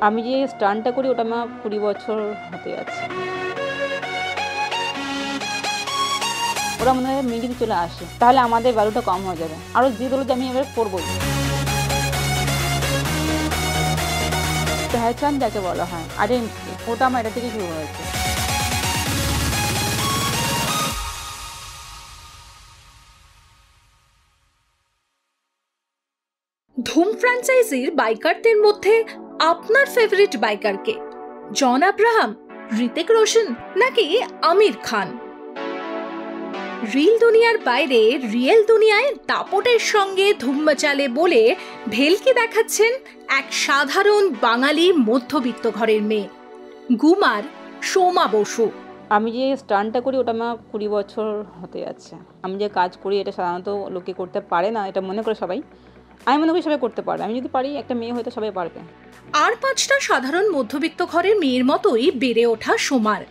আমি যে স্টান্টটা করি ওটা আমার 20 বছর হতে যাচ্ছে। ওরা মনে হয় মিডিল চলে আসে, তাহলে আমাদের ভ্যালুটা কম হয়ে যাবে। আরও জিদ হলো যে আমি এবার করবোই। পেহচান যাকে বলা হয়, আইডেন্টিটি, ওটা আমার এটা থেকে শুরু হয়েছে। ধুম ফ্র্যাঞ্চাইজির বাইকারদের মধ্যে আপনার ফেভারিট বাইকার কে? জন আব্রাহাম, ঋতিক রোশন নাকি আমির খান? রিল দুনিয়ার বাইরে রিয়েল দুনিয়ায় দাপটের সঙ্গে ধুম মচালে বলে ভেলকি দেখাচ্ছেন এক সাধারণ বাঙালি মধ্যবিত্ত ঘরের মেয়ে, গুমার সোমা বসু। আমি যে স্টান্টটা করি ওটা আমার 20 বছর হতে যাচ্ছে। আমি যে কাজ করি এটা সাধারণত লোকে করতে পারে না, এটা মনে করে সবাই। আমি মনে করি সবাই করতে পারে। আমি যদি পারি, একটা মেয়ে হয়তো সবাই পারবে। আর 5টা সাধারণ মধ্যবিত্ত ঘরের মেয়ের মতোই বেড়ে ওঠা সোমার,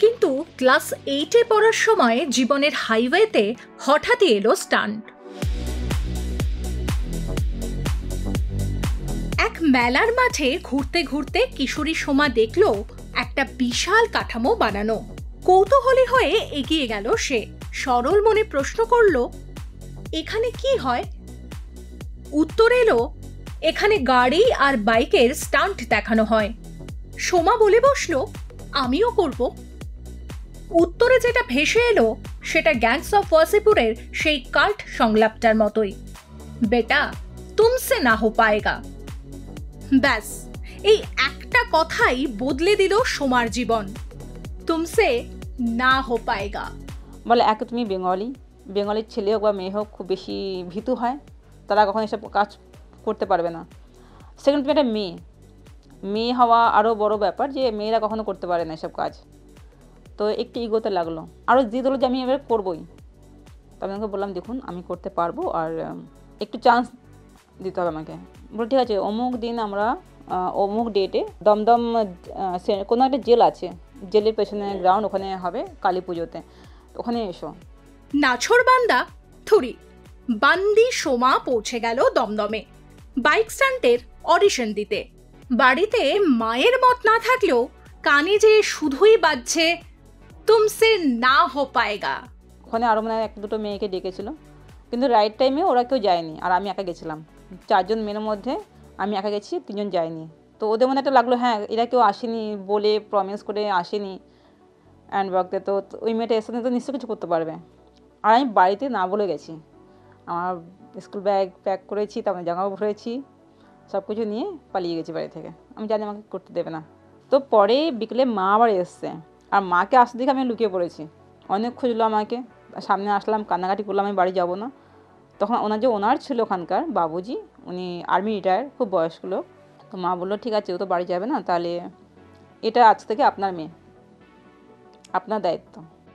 কিন্তু ক্লাস 8-এ পড়ার সময় জীবনের হাইওয়েতে হঠাৎই এলো স্টান্ট। এক মেলার মাঠে ঘুরতে ঘুরতে কিশোরী সোমা দেখল একটা বিশাল কাঠামো বানানো। কৌতূহলী হয়ে এগিয়ে গেল সে, সরল মনে প্রশ্ন করল, এখানে কি হয়? উত্তর এলো, এখানে গাড়ি আর বাইকের স্টান্ট দেখানো হয়। সোমা বলে বসল, আমিও করব। উত্তরে যেটা ভেসে এলো সেটা গ্যাংস অফ ওয়াসিপুরের সেই কাল্ট সংলাপটার মতোই, বেটা তুমসে না হো পায়েগা। ব্যাস, এই একটা কথাই বদলে দিল সোমার জীবন। তুমসে না হো পায়েগা বলে, এক তুমি বেঙ্গলির ছেলে হোক বা মেয়ে হোক খুব বেশি ভীতু হয়, তারা কখনো এসব কাজ করতে পারবে না। সেকেন্ড, তুমি একটা মেয়ে হওয়া আরও বড় ব্যাপার, যে মেয়েরা কখনো করতে পারে না এসব কাজ। তো একটু ইগোতে লাগলো, আরও জিদ হলো যে আমি এবার করবোই। তো আমি ওকে বললাম, দেখুন আমি করতে পারবো, আর একটু চান্স দিতে হবে আমাকে। বলে, ঠিক আছে, অমুক দিন আমরা অমুক ডেটে দমদম কোনো একটা জেল আছে, জেলের পেছনে গ্রাউন্ড, ওখানে হবে কালী পুজোতে, ওখানে এসো। নাছোড়বান্দা থুরি বান্দি সোমা পৌঁছে গেল দমদমে বাইক স্টান্টের অডিশন দিতে। বাড়িতে মায়ের মত না থাকলেও কানে যে শুধুই বাজছে তুমসে না হো পায়েগা। ওখানে আরও মানে 1-2 মেয়েকে ডেকেছিল, কিন্তু রাইট টাইমে ওরা কেউ যায়নি, আর আমি একা গেছিলাম। 4 জন মেয়ের মধ্যে আমি একা গেছি, 3 জন যায়নি। তো ওদের মনে একটা লাগলো, হ্যাঁ এরা কেউ আসেনি বলে, প্রমিস করে আসেনি অ্যান্ড ওয়ার্কতে, তো ওই মেয়েটা এসে তো নিশ্চয়ই কিছু করতে পারবে। আর আমি বাড়িতে না বলে গেছি, আমার স্কুল ব্যাগ প্যাক করেছি, তারপরে জামা ভরেছি, সব কিছু নিয়ে পালিয়ে গেছি বাড়ি থেকে। আমি জানি আমাকে করতে দেবে না। তো পরে বিকেলে মা আবার এসছে, আর মাকে আসতে দেখে আমি লুকিয়ে পড়েছি। অনেক খুঁজলো আমাকে, সামনে আসলাম, কান্নাকাটি করলাম, আমি বাড়ি যাব না। তখন ওনার ছিল ওখানকার বাবুজি, উনি আর্মি রিটায়ার, খুব বয়স্ক লোক। তো মা বললো, ঠিক আছে, ও তো বাড়ি যাবে না, তাহলে এটা আজ থেকে আপনার মেয়ে, আপনার দায়িত্ব।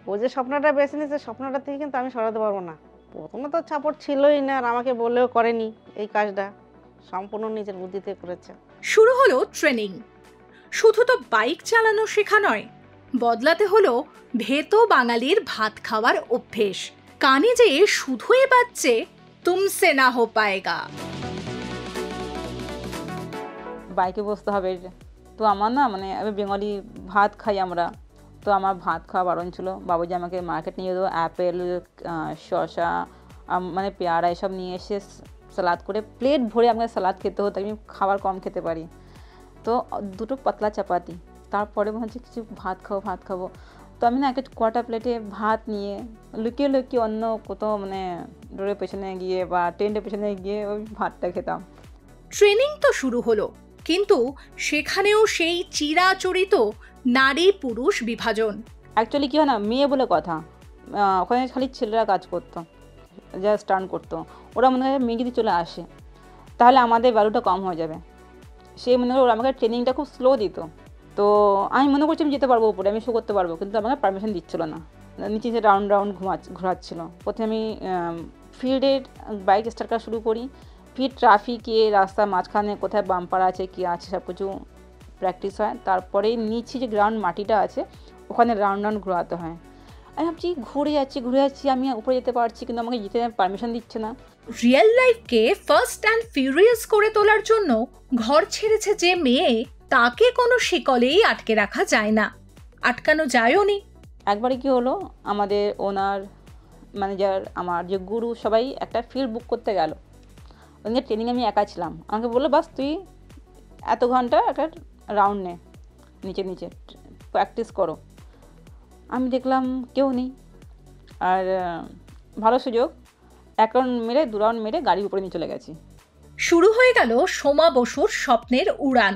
ও যে স্বপ্নটা বেছে নিয়েছে, স্বপ্নটা থেকে কিন্তু আমি সরাতে পারবো না। প্রথমে তো সাপোর্ট ছিলই না, আর আমাকে বললেও করেনি। এই কাজটা সম্পূর্ণ নিজের বুদ্ধিতে করেছে। শুরু হলো ট্রেনিং। শুধু তো বাইক চালানো শেখা নয়, বদলাতে হলো ভেতো বাঙালির ভাত খাওয়ার অভ্যেস। কানে যে শুধুই বাজছে তুমসে না হো পায়েগা। বাইকে বসতে হবে। তো আমার না মানে আমি বেঙ্গলি ভাত খাই আমরা, তো আমার ভাত খাওয়া বারণ ছিল। বাবুজি আমাকে মার্কেট নিয়ে যেত, অ্যাপেল, শসা, মানে পেয়ারা এসব নিয়ে এসে সালাদ করে প্লেট ভরে আমাকে সালাদ খেতে হতো। আমি খাবার কম খেতে পারি, তো 2 পাতলা চাপাতি, তারপরে মনে হচ্ছে কিছু ভাত খাবো। তো আমি না একটা কোয়ার্টার প্লেটে ভাত নিয়ে লুকিয়ে অন্য কোথাও মানে ডোরের পেছনে গিয়ে বা টেন্টের পেছনে গিয়ে ওই ভাতটা খেতাম। ট্রেনিং তো শুরু হলো, কিন্তু সেখানেও সেই চিরাচরিত নারী পুরুষ বিভাজন। অ্যাকচুয়ালি কী হয় না, মেয়ে বলে কথা, ওখানে খালি ছেলেরা কাজ করতো, যা স্টান্ট করতো। ওরা মনে হয় মেয়ে যদি চলে আসে, তাহলে আমাদের ভ্যালুটা কম হয়ে যাবে। সেই মনে হয় ওরা আমাকে ট্রেনিংটা খুব স্লো দিত। তো আমি মনে করছি আমি যেতে পারবো উপরে, আমি শো করতে পারবো, কিন্তু আমাকে পারমিশন দিচ্ছিল না। নিচে রাউন্ড ঘোরাচ্ছিল। প্রথমে আমি ফিল্ডে বাইক স্টার্ট করা শুরু করি, ফির ট্রাফিকে রাস্তার মাঝখানে কোথায় বাম্পার আছে কী আছে সব কিছু প্র্যাকটিস হয়। তারপরে নিচে যে গ্রাউন্ড মাটিটা আছে ওখানে রাউন্ড ঘোরাতে হয়। আমি ভাবছি ঘুরে যাচ্ছি, আমি উপরে যেতে পারছি কিন্তু আমাকে যেতে পারমিশন দিচ্ছে না। রিয়েল লাইফকে ফার্স্ট অ্যান্ড ফিউরিয়াস করে তোলার জন্য ঘর ছেড়েছে যে মেয়ে, তাকে কোনো শিকলেই আটকে রাখা যায় না, আটকানো যায়ও নি। একবারে কি হলো, আমাদের ওনার ম্যানেজার, আমার যে গুরু, সবাই একটা ফিল্ড বুক করতে গেল। ওখানে ট্রেনিং আমি একা ছিলাম। আমাকে বললো বাস তুই এত ঘন্টা একটা রাউন্ড নে, নিচে প্র্যাকটিস করো। আমি দেখলাম কেউ নেই, আর ভালো সুযোগ, 1 রাউন্ড মেরে 2 রাউন্ড মেরে গাড়ির উপরে নিয়ে চলে গেছি। শুরু হয়ে গেল সোমা বসুর স্বপ্নের উড়ান।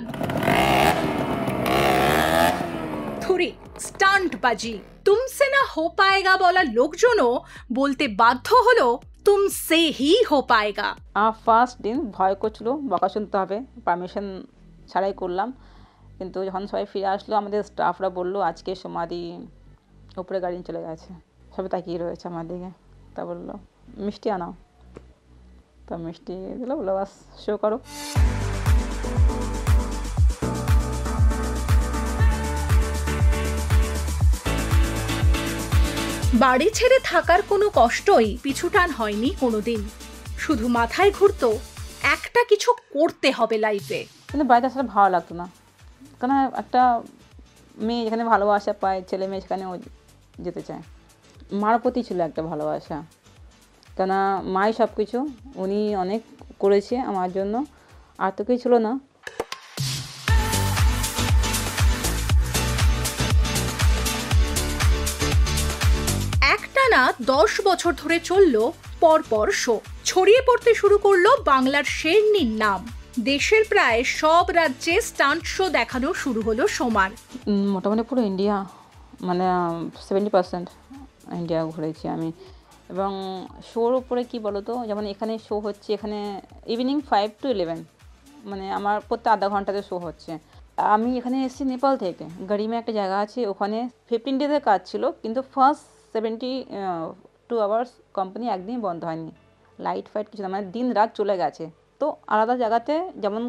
থুরি স্টান্টবাজি, তুমসে না হো পায়েগা বলা লোকজনও বলতে বাধ্য হলো তুমসে হি হো পায়েগা। ফার্স্ট দিন ভয় করছিল, বকা শুনতে হবে, পারমিশন ছাড়াই করলাম। কিন্তু যখন সবাই ফিরে আসলো, আমাদের স্টাফরা বললো আজকে সমাধি উপরে গাড়ি নিয়ে চলে গেছে। সবাই তাকিয়ে রয়েছে আমার দিকে। তা বললো মিষ্টি আনাও, তো মিষ্টি দিল, বললো বাস শো করো। বাড়ি ছেড়ে থাকার কোনো কষ্টই পিছুটান হয়নি কোনোদিন, শুধু মাথায় ঘুরতো একটা কিছু করতে হবে লাইফে। কিন্তু বাড়িতে আসলে ভালো লাগতো না, কেন একটা মেয়ে যেখানে ভালোবাসা পায়, ছেলে মেয়ে সেখানে ও যেতে চায়। মার প্রতি ছিল একটা ভালোবাসা, কেন মাই সব কিছু, উনি অনেক করেছে আমার জন্য, আর তো কিছু ছিল না। একটানা 10 বছর ধরে চলল পরপর শো। ছড়িয়ে পড়তে শুরু করলো বাংলার শেরনির নাম। দেশের প্রায় সব রাজ্যে স্টান্ট শো দেখানো শুরু হলো সোমার। মোটামুটি পুরো ইন্ডিয়া, মানে 70% ইন্ডিয়া ঘুরেছি আমি। এবং শোর উপরে কী বলো তো, যেমন এখানে শো হচ্ছে, এখানে ইভিনিং 5 to 11, মানে আমার প্রত্যেক আধা ঘন্টাতে শো হচ্ছে। আমি এখানে এসেছি নেপাল থেকে, গড়িমে একটা জায়গা আছে, ওখানে 15 ডেজের কাজ ছিল, কিন্তু ফার্স্ট 72 আওয়ার্স কোম্পানি একদিনই বন্ধ হয়নি, লাইট ফাইট কিছু না, মানে দিন রাত চলে গেছে। তো আলাদা জায়গাতে যেমন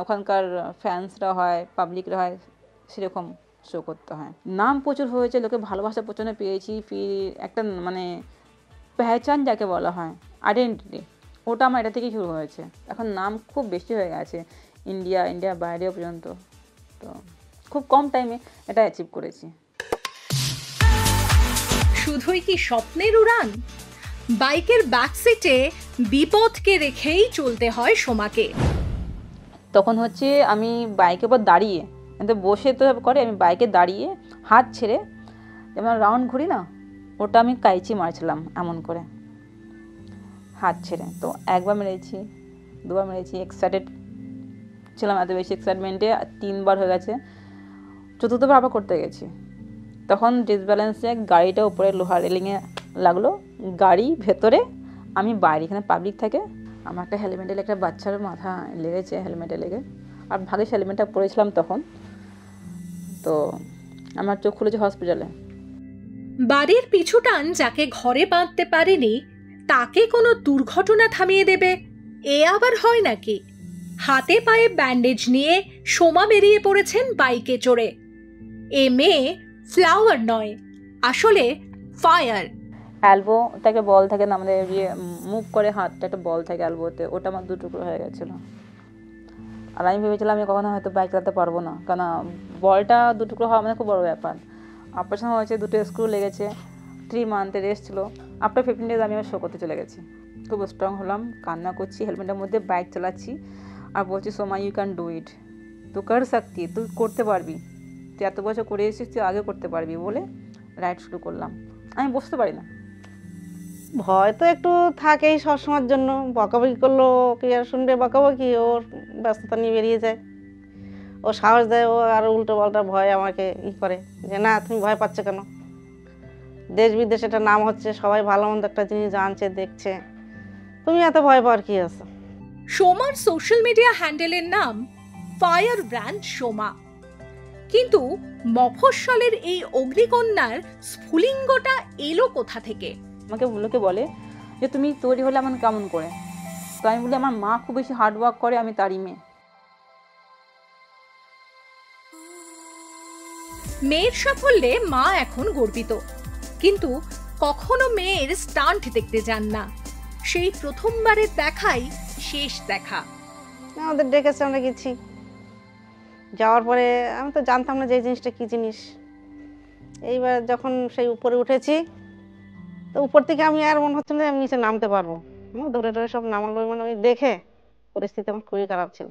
ওখানকার ফ্যান্সরা হয়, পাবলিকরা হয়, সেরকম শো করতে হয়। নাম প্রচুর হয়েছে, লোকে ভালোবাসা প্রচন্ড পেয়েছি, ফির একটা মানে পেহচান যাকে বলা হয়, আইডেন্টিটি, ওটা আমার এটা থেকেই শুরু হয়েছে। এখন নাম খুব বেশি হয়ে গেছে ইন্ডিয়া বাইরেও পর্যন্ত, তো খুব কম টাইমে এটা অ্যাচিভ করেছি। শুধুই কি স্বপ্নের উড়ান? বাইকের ব্যাক সিটে বিপদকে রেখেই চলতে হয় সোমাকে। তখন হচ্ছে আমি বাইকের উপর দাঁড়িয়ে, তো বসে তো করে, আমি বাইকে দাঁড়িয়ে হাত ছেড়ে যেমন রাউন্ড ঘুরি না, ওটা আমি কাইচি মারছিলাম এমন করে হাত ছেড়ে। তো 1 বার মেরেছি, 2 বার মেরেছি, এক্সাইটেড ছিলাম, এত বেশি এক্সাইটমেন্টে 3 বার হয়ে গেছে, 4th বার আবার করতে গেছি। তখন ডিসব্যালেন্সে গাড়িটা উপরে লোহার রেলিংয়ে লাগলো, গাড়ি ভেতরে, আমি বাইরে, এখানে পাবলিক থাকে। আমার একটা হেলমেটে একটা বাচ্চার মাথা লেগেছে, হেলমেটে লেগে, আর ভাগ্যিস হেলমেটটা পরেছিলাম তখন, তো আমার চোখ খুলেছে হসপিটালে। বাড়ির পিছুটান যাকে ঘরে বাঁধতে পারেনি, তাকে কোনো দুর্ঘটনা থামিয়ে দেবে, এ আবার হয় নাকি? হাতে পায়ে ব্যান্ডেজ নিয়ে সোমা বেরিয়ে পড়েছেন বাইকে চড়ে। এ মেয়ে ফ্লাওয়ার নয়, আসলে ফায়ার। অ্যালবো একটা বল থাকে না, আমাদের ইয়ে মুভ করে হাতটা, একটা বল থাকে অ্যালবোতে, ওটা আমার 2 টুকরো হয়ে গেছিলো। আর আমি ভেবেছিলাম আমি কখনো হয়তো বাইক চালাতে পারবো না, কারণ বলটা 2 টুকরো হওয়া মানে খুব বড় ব্যাপার। অপারেশন হয়েছে, 2টো স্ক্রু লেগেছে, 3 মান্থের রেস্ট ছিল। আফটার 15 ডেজ আমি আমার শো করতে চলে গেছি। খুব স্ট্রং হলাম, কান্না করছি, হেলমেটের মধ্যে বাইক চালাচ্ছি, আর বলছি Soma you can do it, তুই কর सकती, তুই করতে পারবি, তুই এত বছর করে এসেছিস, তুই আগে করতে পারবি, বলে রাইড শুরু করলাম। আমি বসতে পারি না। ভয় তো একটু থাকেই সবসময়ের জন্য, বকাবকি করলো কি আর শুনবে, বকাবকি, ওর ব্যস্ততা নিয়ে বেরিয়ে যায়, ও সাহস দেয়, ও আর উল্টো পাল্টা ভয় আমাকে করে যে না তুমি ভয় পাচ্ছ কেন, দেশ বিদেশে একটা নাম হচ্ছে, সবাই ভালো মন্দ একটা জিনিস জানছে দেখছে, তুমি এত ভয় পাওয়ার কি আছে। সোমার সোশ্যাল মিডিয়া হ্যান্ডেলের নাম ফায়ার ব্র্যান্ড সোমা, কিন্তু মফস্বলের এই অগ্নিকন্যার স্ফুলিঙ্গটা এলো কোথা থেকে? আমাকে লোকে বলে যে তুমি তৈরি হলে এমন কেমন করে, তো আমি বলি আমার মা খুব বেশি হার্ড ওয়ার্ক করে, আমি তারই মেয়ে। মেয়ের সাফল্যে মা এখন গর্বিত, কিন্তু কখনো মেয়ের স্টান্ট দেখতে যান না। সেই প্রথমবারের দেখাই শেষ দেখা। আমাদের ডেকেছে, আমরা গেছি। যাওয়ার পরে আমি তো জানতাম না যে এই জিনিসটা কী জিনিস। এইবার যখন সেই উপরে উঠেছি, তো উপর থেকে আমি আর মনে হচ্ছে না যে আমি নিচে নামতে পারবো। ধরে ধরে সব নামালো, মানে ওই দেখে পরিস্থিতি আমার খুবই খারাপ ছিল।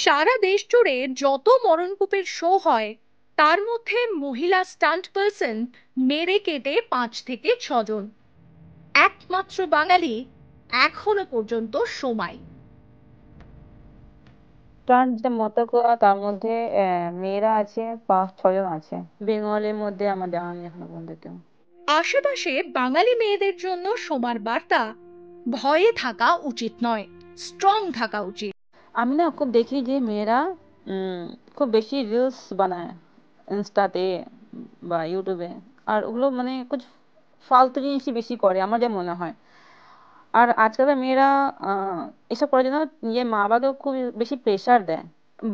সারা দেশ জুড়ে যত মরণকূপের শো হয়, তার মধ্যে মহিলা স্টান্ট পার্সন মেরে কেটে 5 থেকে 6 জন। একমাত্র বাঙালি এখনো পর্যন্ত সময়। স্টান্ট যে মতো করা, তার মধ্যে মেয়েরা আছে 5-6 জন আছে। বেঙ্গলের মধ্যে আমার জানা নেই এখনো পর্যন্ত কেউ। আশেপাশে বাঙালি মেয়েদের জন্য সোমার বার্তা, ভয়ে থাকা উচিত নয়, স্ট্রং থাকা উচিত। আমি না খুব দেখি যে মেয়েরা খুব বেশি রিলস বানায় ইনস্টাতে বা ইউটিউবে, আর ওগুলো মানে কুछ ফালতু জিনিসই বেশি করে আমার যা মনে হয়। আর আজকালের মেয়েরা এসব করার জন্য নিজের মা বাবাকেও খুব বেশি প্রেশার দেয়।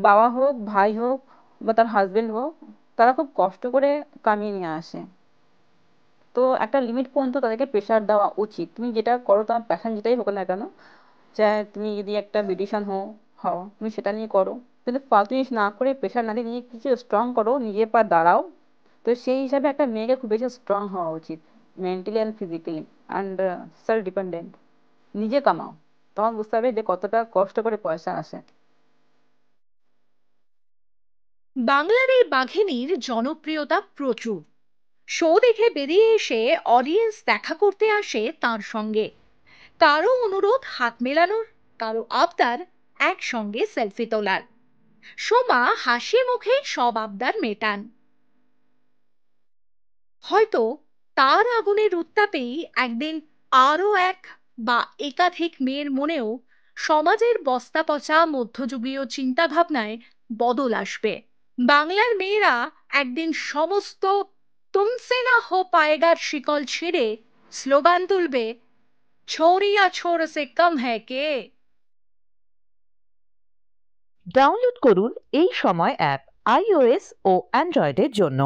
বাবা হোক, ভাই হোক, বা তার হাজবেন্ড হোক, তারা খুব কষ্ট করে কামিয়ে নিয়ে আসে। তো একটা লিমিট পর্যন্ত তাদেরকে প্রেশার দেওয়া উচিত। তুমি যেটা করো, তোমার প্যাশন যেটাই হোক না কেন, চাहे তুমি যদি একটা বিউটিশিয়ান হও তুমি সেটা নিয়ে করো, কিন্তু ফালতু জিনিস না করে, প্রেশার না দিয়ে নিজে কিছু স্ট্রং করো, নিজের পা দাঁড়াও। তো সেই হিসাবে একটা মেয়েকে খুব বেশি স্ট্রং হওয়া উচিত, mentally and physically, and self dependent. নিজে কামাও, তখন বুঝতে পারবে যে কতটা কষ্ট করে পয়সা আসে। বাংলার এই বাঘিনীর জনপ্রিয়তা প্রচুর। শো দেখে বেরিয়ে এসে অডিয়েন্স দেখা করতে আসে তার সঙ্গে। কারো অনুরোধ হাত মেলানোর, কারো আবদার একসঙ্গে সেলফি তোলার। সোমা হাসি মুখে সব আবদার মেটান। হয়তো তার আগুনের উত্তাপেই একদিন আরো এক বা একাধিক মেয়ের মনেও সমাজের বস্তা পচা মধ্যযুগীয় চিন্তাভাবনায় বদল আসবে। বাংলার মেয়েরা একদিন সমস্ত তুমসে না হো পায়েগার শিকল ছিঁড়ে স্লোগান তুলবে, ছোড়িয়া ছোড় সে কম হ্যায় কে। ডাউনলোড করুন এই সময় অ্যাপ iOS ও অ্যান্ড্রয়েডের জন্য।